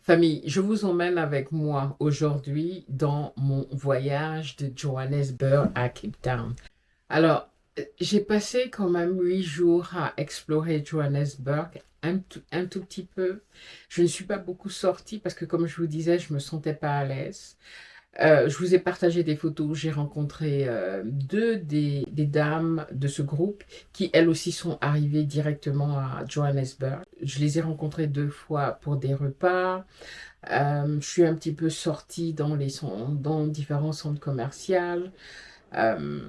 Famille, je vous emmène avec moi aujourd'hui dans mon voyage de Johannesburg à Cape Town. Alors, j'ai passé quand même 8 jours à explorer Johannesburg, un tout petit peu. Je ne suis pas beaucoup sortie parce que, comme je vous disais, je me sentais pas à l'aise. Je vous ai partagé des photos. J'ai rencontré deux des dames de ce groupe qui, elles aussi, sont arrivées directement à Johannesburg. Je les ai rencontrées 2 fois pour des repas. Je suis un petit peu sortie dans différents centres commerciaux. Euh,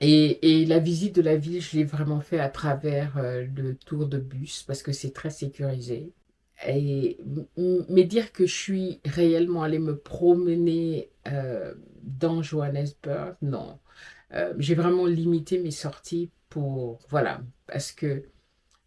et la visite de la ville, je l'ai vraiment fait à travers le tour de bus parce que c'est très sécurisé. Mais dire que je suis réellement allée me promener dans Johannesburg, non. J'ai vraiment limité mes sorties pour, voilà, parce que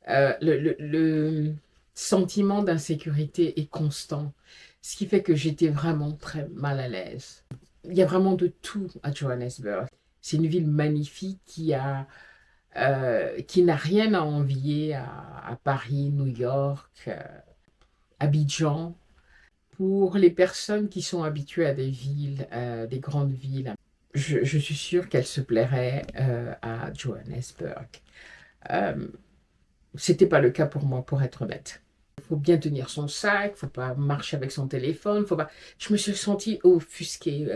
le sentiment d'insécurité est constant, ce qui fait que j'étais vraiment très mal à l'aise. Il y a vraiment de tout à Johannesburg. C'est une ville magnifique qui n'a rien à envier à Paris, New York, Abidjan. Pour les personnes qui sont habituées à des villes, des grandes villes, je suis sûre qu'elles se plairaient à Johannesburg. Euh, C'était pas le cas pour moi, pour être honnête. Il faut bien tenir son sac, faut pas marcher avec son téléphone, faut pas. Je me suis sentie offusquée,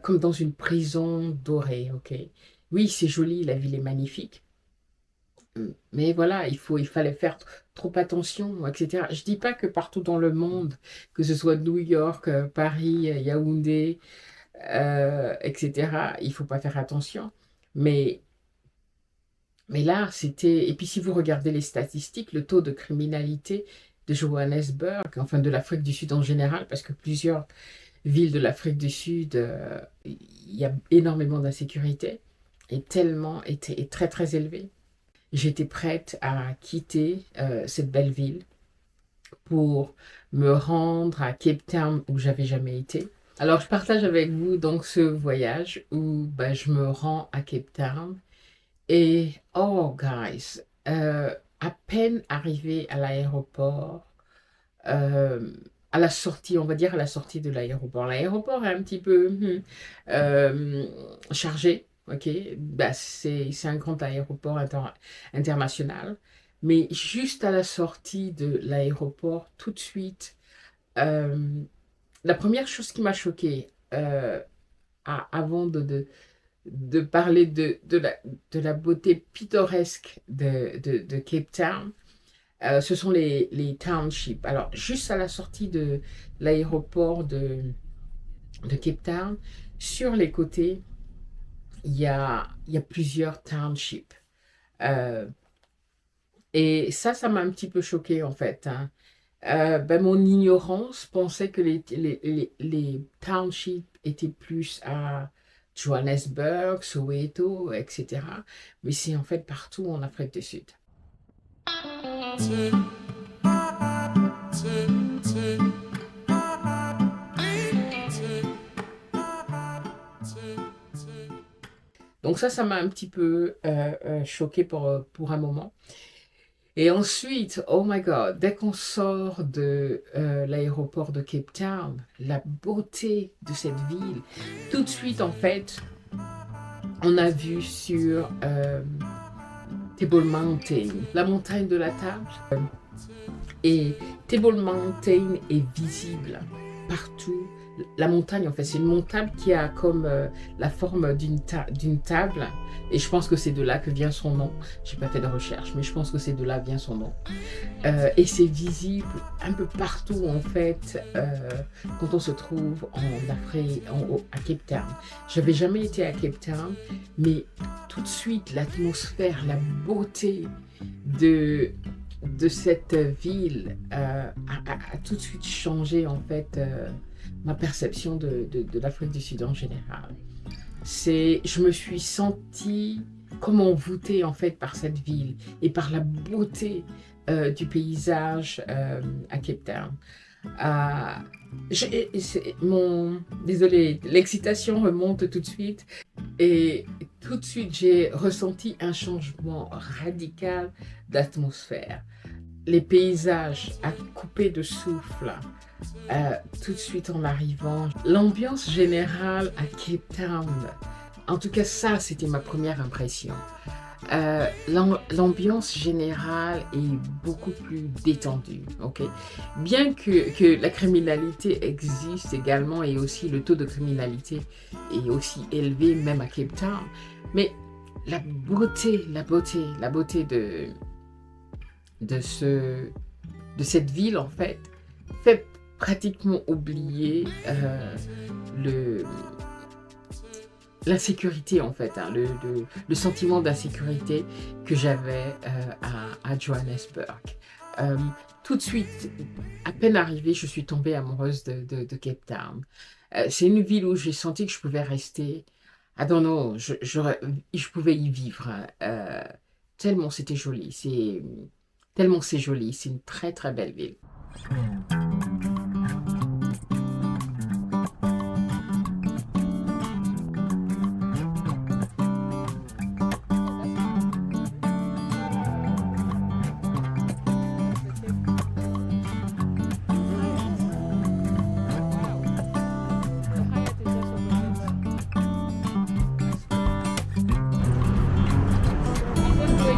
comme dans une prison dorée. Ok, oui, c'est joli, la ville est magnifique, mais voilà, il fallait faire trop attention, etc. Je dis pas que partout dans le monde, que ce soit New York, Paris, Yaoundé, etc., il faut pas faire attention, mais là, c'était... Et puis si vous regardez les statistiques, le taux de criminalité de Johannesburg, enfin de l'Afrique du Sud en général, parce que plusieurs villes de l'Afrique du Sud, il y a énormément d'insécurité, est très très élevé. J'étais prête à quitter cette belle ville pour me rendre à Cape Town où j'avais jamais été. Alors je partage avec vous donc ce voyage où je me rends à Cape Town. Et, oh, guys, à peine arrivé à l'aéroport, euh, à la sortie, on va dire à la sortie de l'aéroport. L'aéroport est un petit peu chargé, ok? C'est un grand aéroport international. Mais juste à la sortie de l'aéroport, tout de suite, euh, la première chose qui m'a choquée, avant de parler de la beauté pittoresque de Cape Town, ce sont les townships. Alors, juste à la sortie de l'aéroport de Cape Town, sur les côtés, il y a plusieurs townships. Euh, et ça m'a un petit peu choqué en fait, hein. Mon ignorance pensait que les townships étaient plus à Johannesburg, Soweto, etc. Mais c'est en fait partout en Afrique du Sud. Donc ça m'a un petit peu choqué pour un moment. Et ensuite, oh my God, dès qu'on sort de l'aéroport de Cape Town, la beauté de cette ville, tout de suite en fait, on a vu sur Table Mountain, la montagne de la table. Et Table Mountain est visible partout. La montagne, en fait, c'est une montagne qui a comme la forme d'une table. Et je pense que c'est de là que vient son nom. Je n'ai pas fait de recherche, mais je pense que c'est de là que vient son nom. Et c'est visible un peu partout, en fait, quand on se trouve en Afrique, à Cape Town. Je n'avais jamais été à Cape Town, mais tout de suite, l'atmosphère, la beauté de, de cette ville a tout de suite changé, en fait, ma perception de l'Afrique du Sud en général. Je me suis sentie comme envoûtée en fait par cette ville et par la beauté du paysage à Cape Town. Euh, Désolée, l'excitation remonte tout de suite et tout de suite j'ai ressenti un changement radical d'atmosphère. les paysages à couper de souffle, tout de suite en arrivant. L'ambiance générale à Cape Town, en tout cas ça, c'était ma première impression. L'ambiance générale est beaucoup plus détendue, ok? Bien que la criminalité existe également et aussi le taux de criminalité est aussi élevé même à Cape Town, mais la beauté de cette ville en fait pratiquement oublier l'insécurité en fait, hein, le sentiment d'insécurité que j'avais à Johannesburg. Tout de suite, à peine arrivée, je suis tombée amoureuse de Cape Town. C'est une ville où j'ai senti que je pouvais rester. I don't know, je pouvais y vivre. Tellement c'était joli. Tellement c'est joli. C'est une très très belle ville.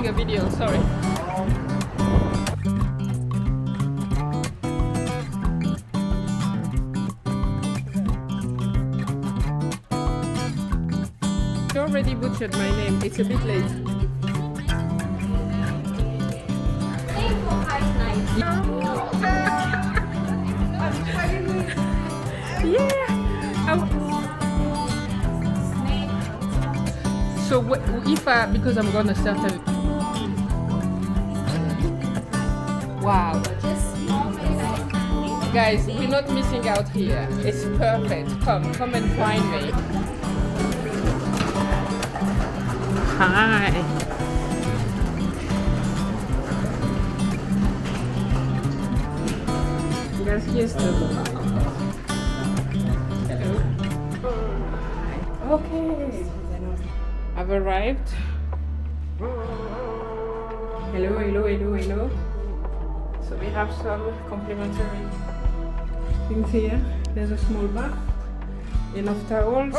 A video, sorry. You already butchered my name. It's a bit late. Yeah. So if because I'm gonna start a wow. Guys, we're not missing out here. It's perfect. Come and find me. Hi. Guys, here's the hello. Hi. Okay. I've arrived. Hello. So we have some complimentary things here. There's a small bath, enough towels.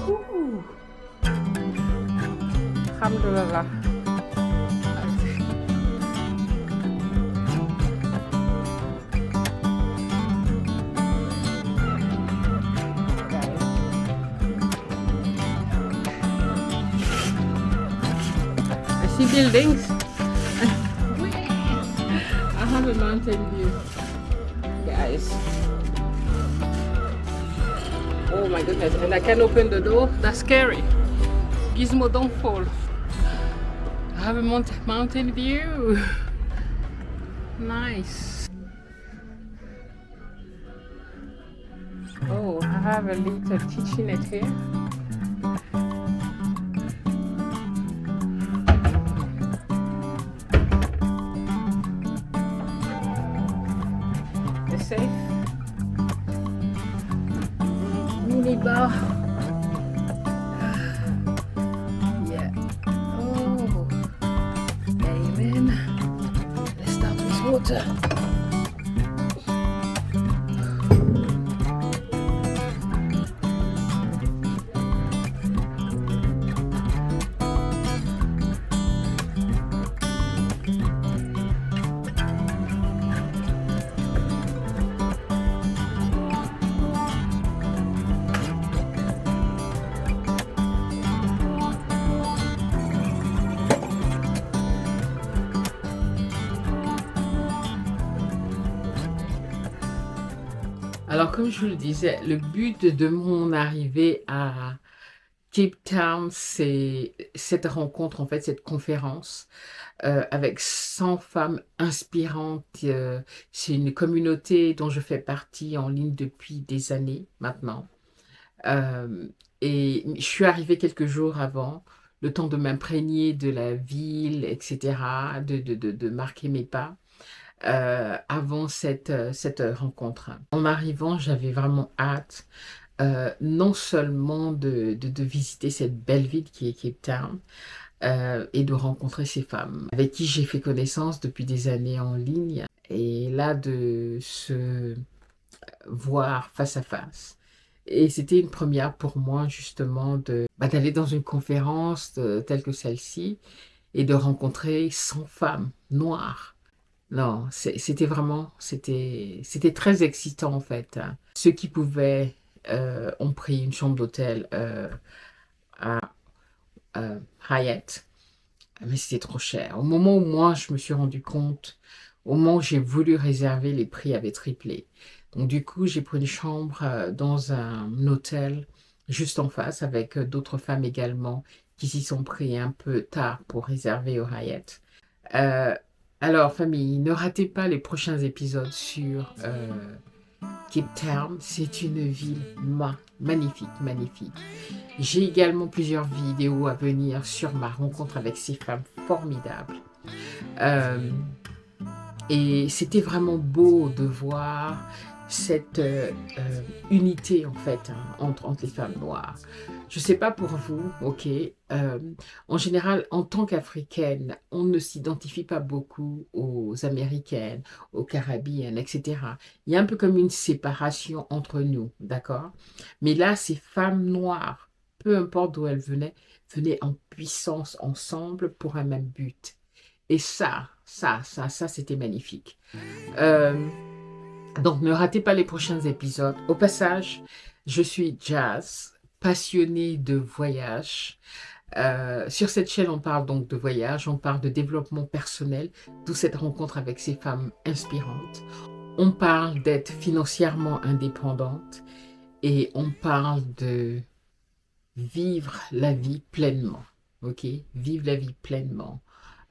Ooh. Alhamdulillah. I see buildings. I have a mountain view, guys. Oh my goodness, and I can open the door. That's scary. Gizmo, don't fall. I have a mountain view. Nice. Oh, I have a little kitchenette here. Safe mini bar. Yeah. Oh, amen. Let's start with water. Alors, comme je vous le disais, le but de mon arrivée à Cape Town, c'est cette rencontre, en fait, cette conférence avec 100 femmes inspirantes. C'est une communauté dont je fais partie en ligne depuis des années maintenant. Et je suis arrivée quelques jours avant, le temps de m'imprégner de la ville, etc., de marquer mes pas. Avant cette rencontre. En arrivant, j'avais vraiment hâte non seulement de visiter cette belle ville qui est Cape Town, et de rencontrer ces femmes avec qui j'ai fait connaissance depuis des années en ligne. Et là, de se voir face à face. Et c'était une première pour moi, justement, d'aller dans une conférence telle que celle-ci et de rencontrer 100 femmes noires. Non, c'était très excitant, en fait, hein. Ceux qui pouvaient ont pris une chambre d'hôtel à Hyatt, mais c'était trop cher. Au moment où moi, je me suis rendu compte, au moment où j'ai voulu réserver, les prix avaient triplé. Donc du coup, j'ai pris une chambre dans un hôtel juste en face avec d'autres femmes également qui s'y sont pris un peu tard pour réserver au Hyatt. Euh, alors, famille, ne ratez pas les prochains épisodes sur Cape Town. C'est une ville magnifique, magnifique. J'ai également plusieurs vidéos à venir sur ma rencontre avec ces femmes formidables. Euh, et c'était vraiment beau de voir cette unité en fait, hein, entre les femmes noires. Je ne sais pas pour vous, ok. En général, en tant qu'Africaine, on ne s'identifie pas beaucoup aux Américaines, aux Caribéennes, etc. Il y a un peu comme une séparation entre nous, d'accord? Mais là, ces femmes noires, peu importe d'où elles venaient en puissance ensemble pour un même but. Et ça, c'était magnifique. Euh, donc, ne ratez pas les prochains épisodes. Au passage, je suis Jazz, passionnée de voyage. Sur cette chaîne, on parle donc de voyage, on parle de développement personnel, d'où cette rencontre avec ces femmes inspirantes. On parle d'être financièrement indépendante et on parle de vivre la vie pleinement. Ok? Vivre la vie pleinement.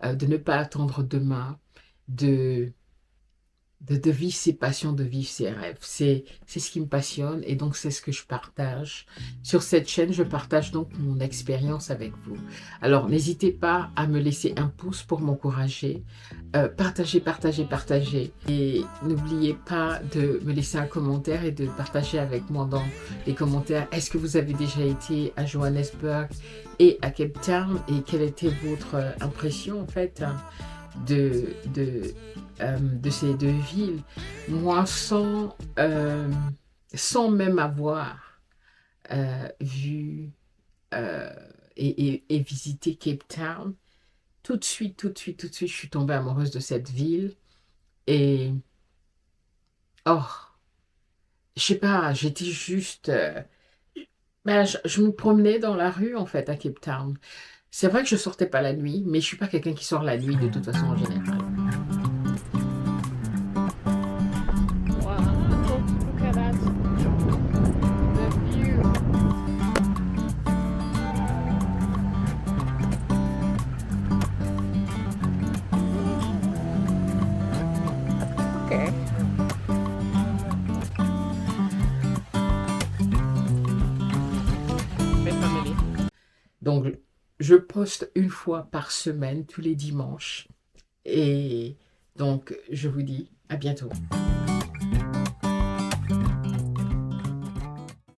De ne pas attendre demain, de de vivre ses passions, de vivre ses rêves. C'est ce qui me passionne et donc c'est ce que je partage. Sur cette chaîne, je partage donc mon expérience avec vous. Alors, n'hésitez pas à me laisser un pouce pour m'encourager. Partagez, partagez, partagez. Et n'oubliez pas de me laisser un commentaire et de partager avec moi dans les commentaires. Est-ce que vous avez déjà été à Johannesburg et à Cape Town et quelle était votre impression en fait de, de, de ces deux villes, moi sans même avoir vu et visité Cape Town, tout de suite, je suis tombée amoureuse de cette ville et oh, je sais pas, j'étais juste, je me promenais dans la rue en fait à Cape Town. C'est vrai que je sortais pas la nuit, mais je suis pas quelqu'un qui sort la nuit de toute façon en général. Wow, look at that. The view. Ok. Donc, je poste une fois par semaine, tous les dimanches. Et donc, je vous dis à bientôt.